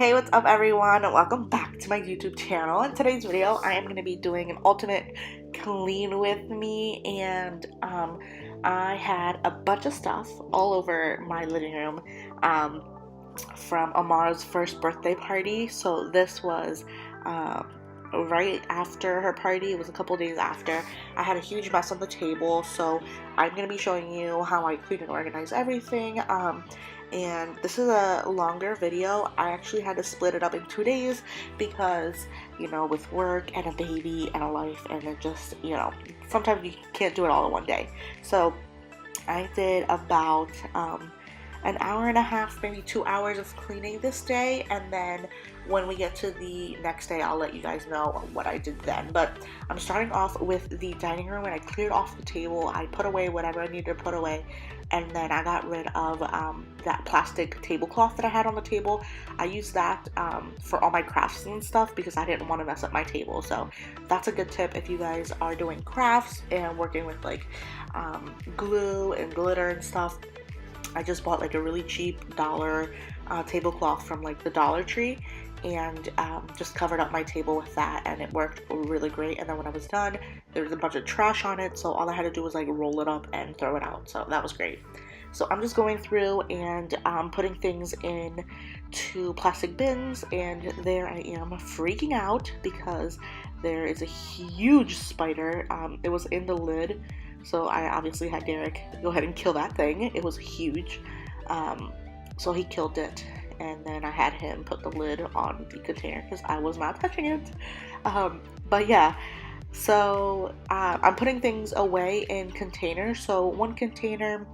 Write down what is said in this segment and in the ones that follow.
Hey, what's up everyone? Welcome back to my YouTube channel. In today's video, I am going to be doing an ultimate clean with me, and I had a bunch of stuff all over my living room from Amara's first birthday party. So this was right after her party. It was a couple days after. I had a huge mess on the table, so I'm going to be showing you how I clean and organize everything. And this is a longer video. I actually had to split it up in 2 days because, you know, with work and a baby and a life, and it just, you know, sometimes you can't do it all in one day. So I did about an hour and a half, maybe 2 hours of cleaning this day, and then when we get to the next day, I'll let you guys know what I did then. But I'm starting off with the dining room, and I cleared off the table. I put away whatever I needed to put away, and then I got rid of that plastic tablecloth that I had on the table. I used that for all my crafts and stuff because I didn't want to mess up my table. So that's a good tip if you guys are doing crafts and working with like glue and glitter and stuff. I just bought like a really cheap dollar tablecloth from like the Dollar Tree, and just covered up my table with that, and it worked really great. And then when I was done, there was a bunch of trash on it, so all I had to do was like roll it up and throw it out. So that was great. So I'm just going through and putting things in to plastic bins, and there I am freaking out because there is a huge spider. It was in the lid, so I obviously had Derek go ahead and kill that thing. It was huge. So he killed it, and then I had him put the lid on the container because I was not touching it. But yeah, so I'm putting things away in containers. So one container,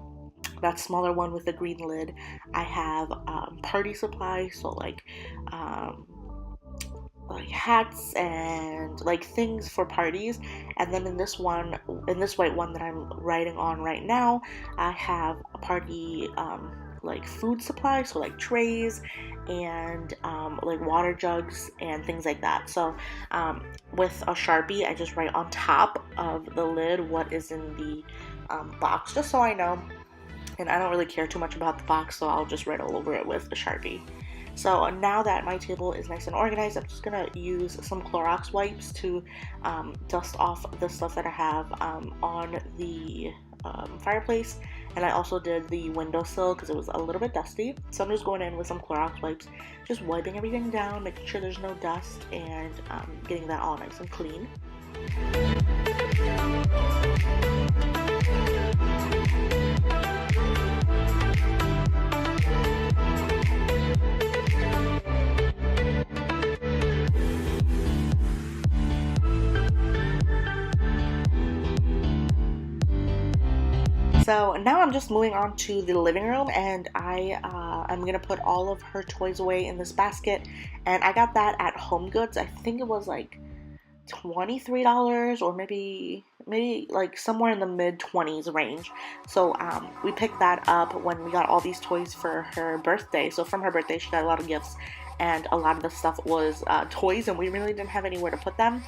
that smaller one with the green lid, I have party supplies, so like hats and like things for parties. And then in this one, in this white one that I'm writing on right now, I have a party like food supply, so like trays and like water jugs and things like that. So with a Sharpie, I just write on top of the lid what is in the box, just so I know. And I don't really care too much about the box, so I'll just write all over it with a Sharpie. So now that my table is nice and organized, I'm just gonna use some Clorox wipes to dust off the stuff that I have on the fireplace. And I also did the windowsill because it was a little bit dusty. So I'm just going in with some Clorox wipes, just wiping everything down, making sure there's no dust, and getting that all nice and clean. So now I'm just moving on to the living room, and I'm gonna put all of her toys away in this basket, and I got that at Home Goods. I think it was like $23 or maybe like somewhere in the mid-20s range. So we picked that up when we got all these toys for her birthday. So from her birthday, she got a lot of gifts, and a lot of the stuff was toys, and we really didn't have anywhere to put them.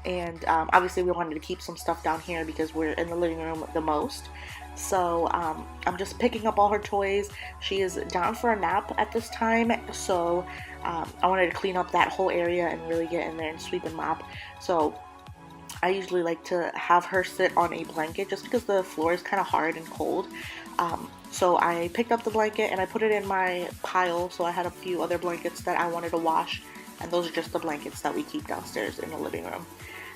And obviously we wanted to keep some stuff down here because we're in the living room the most. So I'm just picking up all her toys. She is down for a nap at this time, so I wanted to clean up that whole area and really get in there and sweep and mop. So I usually like to have her sit on a blanket just because the floor is kind of hard and cold. So I picked up the blanket and I put it in my pile. So I had a few other blankets that I wanted to wash, and those are just the blankets that we keep downstairs in the living room.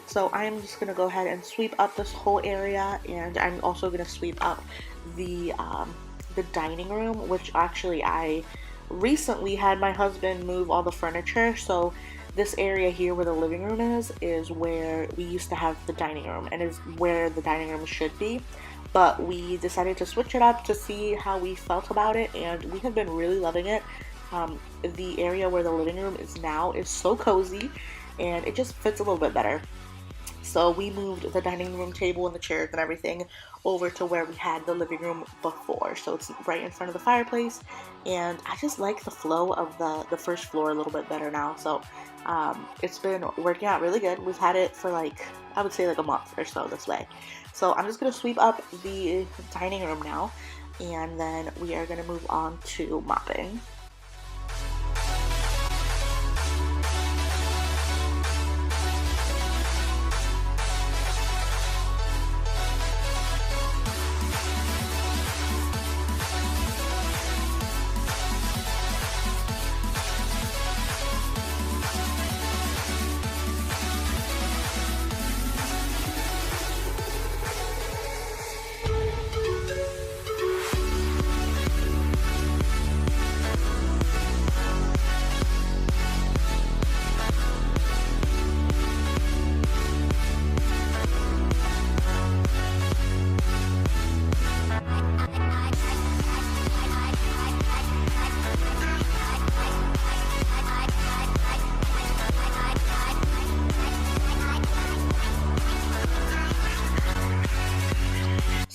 So I'm just going to go ahead and sweep up this whole area, and I'm also going to sweep up the dining room, which actually I recently had my husband move all the furniture. So this area here where the living room is where we used to have the dining room, and is where the dining room should be. But we decided to switch it up to see how we felt about it, and we have been really loving it. The area where the living room is now is so cozy, and it just fits a little bit better. So we moved the dining room table and the chairs and everything over to where we had the living room before. So it's right in front of the fireplace, and I just like the flow of the first floor a little bit better now. So it's been working out really good. We've had it for like, I would say like a month or so this way. So I'm just going to sweep up the dining room now, and then we are going to move on to mopping.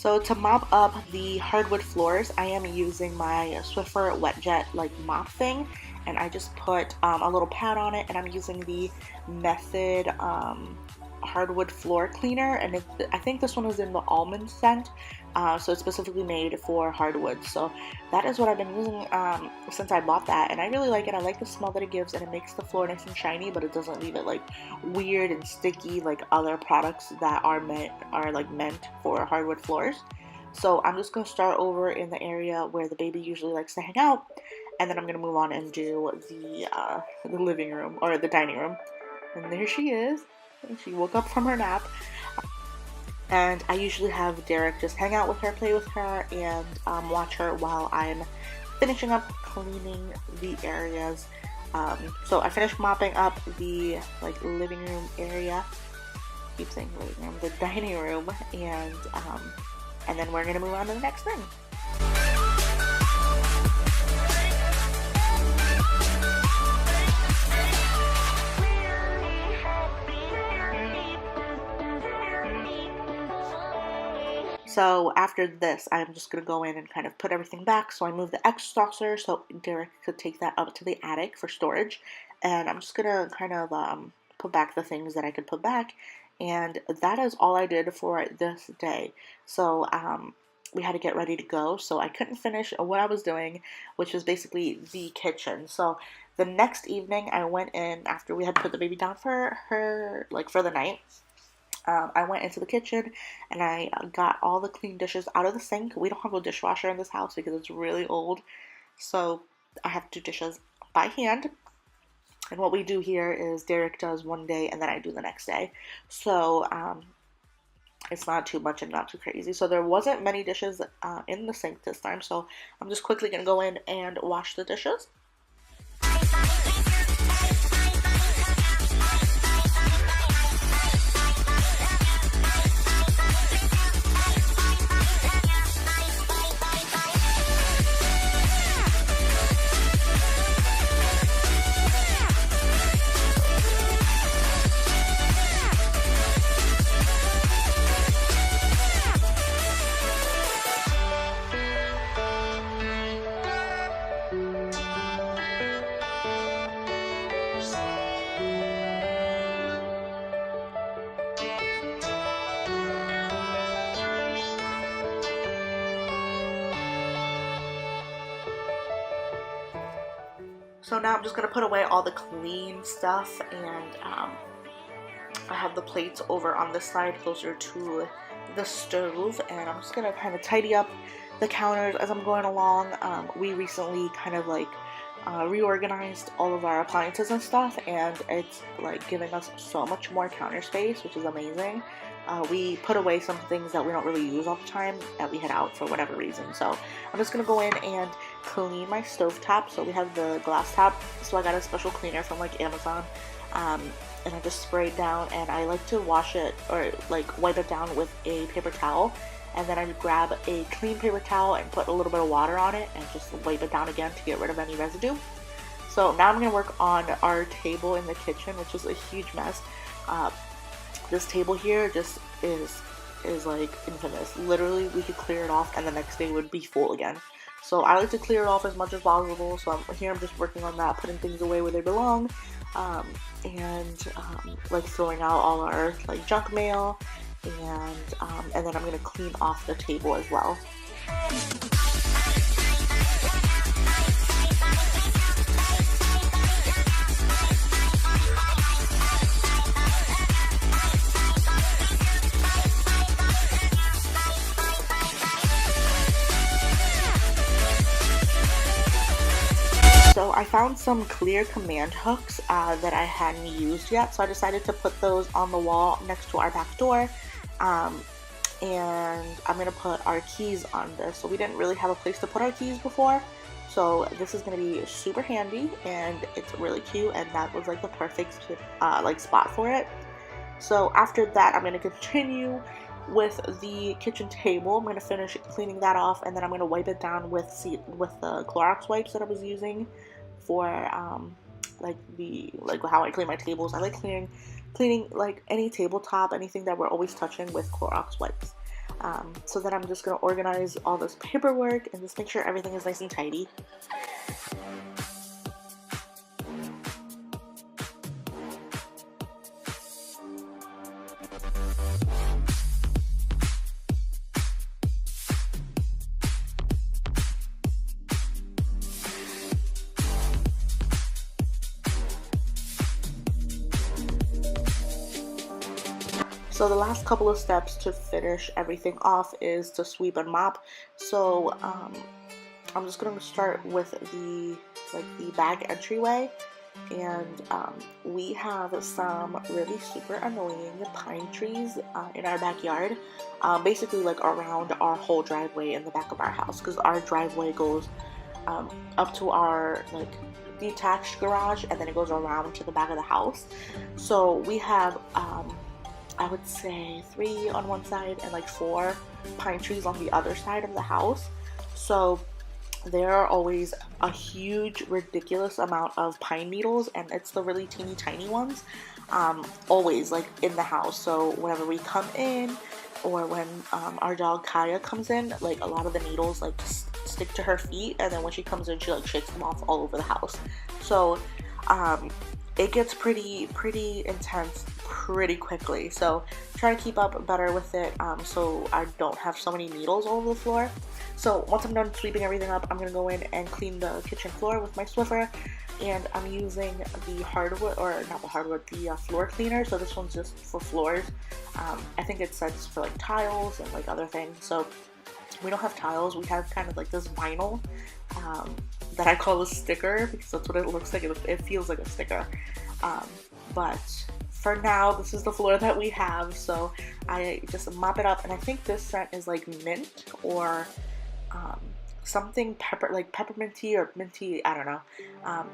So to mop up the hardwood floors, I am using my Swiffer Wet Jet like mop thing, and I just put a little pad on it, and I'm using the Method hardwood floor cleaner, and I think this one is in the almond scent, so it's specifically made for hardwood. So that is what I've been using since I bought that, and I really like it. I like the smell that it gives, and it makes the floor nice and shiny, but it doesn't leave it like weird and sticky like other products that are meant for hardwood floors. So I'm just gonna start over in the area where the baby usually likes to hang out, and then I'm gonna move on and do the living room or the dining room. And there she is. She woke up from her nap, and I usually have Derek just hang out with her, play with her, and watch her while I'm finishing up cleaning the areas. So I finished mopping up the living room area. Keep saying living room, the dining room, and then we're gonna move on to the next thing. So after this, I'm just going to go in and kind of put everything back. So I moved the exhaustor so Derek could take that up to the attic for storage. And I'm just going to kind of put back the things that I could put back. And that is all I did for this day. So we had to get ready to go. So I couldn't finish what I was doing, which was basically the kitchen. So the next evening, I went in after we had put the baby down for her, for the night. I went into the kitchen and I got all the clean dishes out of the sink. We don't have a dishwasher in this house because it's really old, so I have to do dishes by hand. And what we do here is Derek does one day and then I do the next day. So it's not too much and not too crazy. So there wasn't many dishes in the sink this time, so I'm just quickly going to go in and wash the dishes. So now I'm just going to put away all the clean stuff, and I have the plates over on this side closer to the stove, and I'm just going to kind of tidy up the counters as I'm going along. We recently kind of reorganized all of our appliances and stuff, and it's giving us so much more counter space, which is amazing. We put away some things that we don't really use all the time that we had out for whatever reason. So I'm just going to go in and clean my stove top. So we have the glass top, so I got a special cleaner from Amazon, and I just spray it down, and I like to wash it or wipe it down with a paper towel, and then I grab a clean paper towel and put a little bit of water on it and just wipe it down again to get rid of any residue. So now I'm going to work on our table in the kitchen, which is a huge mess. This table here just is infamous. Literally, we could clear it off and the next day would be full again. So I like to clear it off as much as possible. So I'm just working on that, putting things away where they belong, and throwing out all our junk mail, and then I'm gonna clean off the table as well. So I found some clear command hooks that I hadn't used yet, so I decided to put those on the wall next to our back door, and I'm going to put our keys on this. So we didn't really have a place to put our keys before, so this is going to be super handy, and it's really cute, and that was the perfect spot for it. So after that, I'm going to continue with the kitchen table. I'm going to finish cleaning that off, and then I'm going to wipe it down with the Clorox wipes that I was using for how I clean my tables. I like cleaning any tabletop, anything that we're always touching with Clorox wipes. So then I'm just going to organize all this paperwork and just make sure everything is nice and tidy. So the last couple of steps to finish everything off is to sweep and mop. So I'm just going to start with the bag entryway, and we have some really super annoying pine trees in our backyard, basically like around our whole driveway in the back of our house, because our driveway goes up to our detached garage, and then it goes around to the back of the house. So we have I would say 3 on one side and 4 pine trees on the other side of the house. So there are always a huge, ridiculous amount of pine needles, and it's the really teeny tiny ones, always in the house. So whenever we come in, or when our dog Kaya comes in, a lot of the needles stick to her feet, and then when she comes in, she shakes them off all over the house. So it gets pretty intense pretty quickly, so try to keep up better with it, so I don't have so many needles all over the floor. So once I'm done sweeping everything up, I'm gonna go in and clean the kitchen floor with my Swiffer, and I'm using the hardwood, or not the hardwood, the floor cleaner. So this one's just for floors. I think it says for tiles and other things. So we don't have tiles, we have kind of this vinyl that I call a sticker, because that's what it looks like. It feels like a sticker, but for now this is the floor that we have. So I just mop it up, and I think this scent is mint or something pepperminty or minty, I don't know,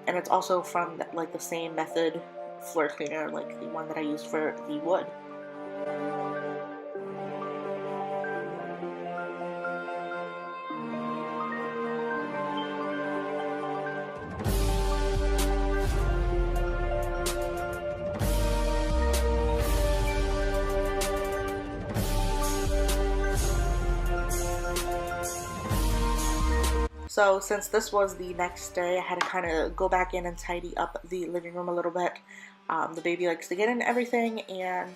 and it's also from the same method floor cleaner, the one that I used for the wood. So since this was the next day, I had to kind of go back in and tidy up the living room a little bit. The baby likes to get in everything, and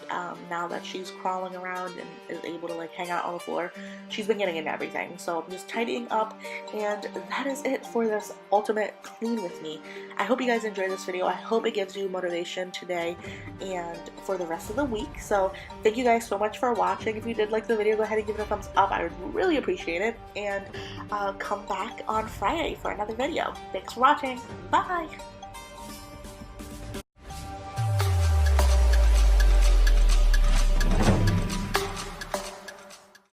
now that she's crawling around and is able to hang out on the floor, she's been getting in everything. So I'm just tidying up, and that is it for this ultimate clean with me. I hope you guys enjoyed this video. I hope it gives you motivation today and for the rest of the week. So thank you guys so much for watching. If you did like the video, go ahead and give it a thumbs up. I would really appreciate it, and come back on Friday for another video. Thanks for watching. Bye!